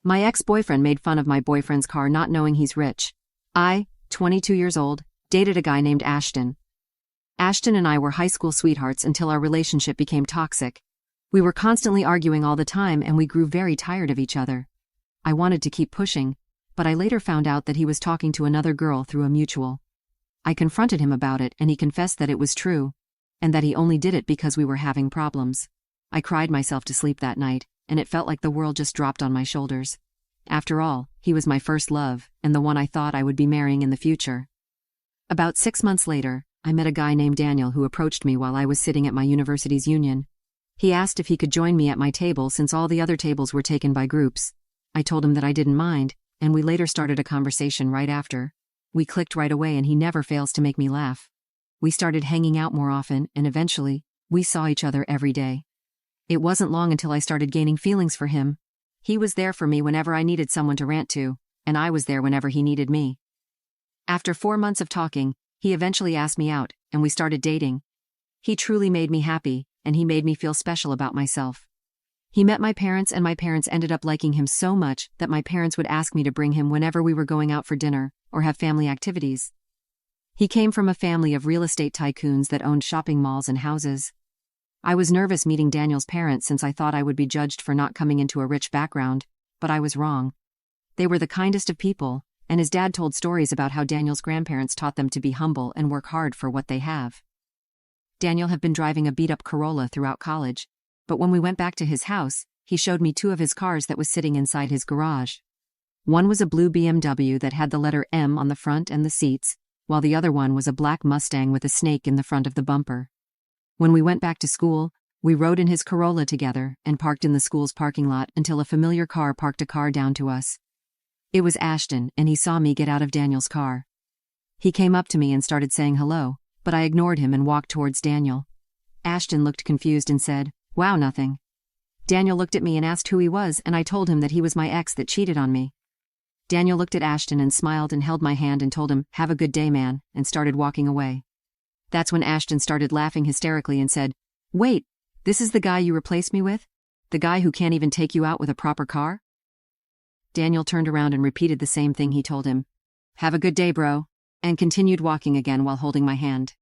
My ex-boyfriend made fun of my boyfriend's car not knowing he's rich. I, 22 years old, dated a guy named Ashton. Ashton and I were high school sweethearts until our relationship became toxic. We were constantly arguing all the time and we grew very tired of each other. I wanted to keep pushing, but I later found out that he was talking to another girl through a mutual. I confronted him about it and he confessed that it was true, and that he only did it because we were having problems. I cried myself to sleep that night, and it felt like the world just dropped on my shoulders. After all, he was my first love, and the one I thought I would be marrying in the future. About 6 months later, I met a guy named Daniel who approached me while I was sitting at my university's union. He asked if he could join me at my table since all the other tables were taken by groups. I told him that I didn't mind, and we later started a conversation right after. We clicked right away and he never fails to make me laugh. We started hanging out more often and eventually, we saw each other every day. It wasn't long until I started gaining feelings for him. He was there for me whenever I needed someone to rant to, and I was there whenever he needed me. After 4 months of talking, he eventually asked me out, and we started dating. He truly made me happy, and he made me feel special about myself. He met my parents and my parents ended up liking him so much that my parents would ask me to bring him whenever we were going out for dinner or have family activities. He came from a family of real estate tycoons that owned shopping malls and houses. I was nervous meeting Daniel's parents since I thought I would be judged for not coming into a rich background, but I was wrong. They were the kindest of people, and his dad told stories about how Daniel's grandparents taught them to be humble and work hard for what they have. Daniel had been driving a beat-up Corolla throughout college, but when we went back to his house, he showed me 2 of his cars that was sitting inside his garage. One was a blue BMW that had the letter M on the front and the seats, while the other one was a black Mustang with a snake in the front of the bumper. When we went back to school, we rode in his Corolla together and parked in the school's parking lot until a familiar car parked a car down to us. It was Ashton, and he saw me get out of Daniel's car. He came up to me and started saying hello, but I ignored him and walked towards Daniel. Ashton looked confused and said, "Wow, nothing." Daniel looked at me and asked who he was, and I told him that he was my ex that cheated on me. Daniel looked at Ashton and smiled and held my hand and told him, "Have a good day, man," and started walking away. That's when Ashton started laughing hysterically and said, "Wait, this is the guy you replaced me with? The guy who can't even take you out with a proper car?" Daniel turned around and repeated the same thing he told him, "Have a good day, bro," and continued walking again while holding my hand.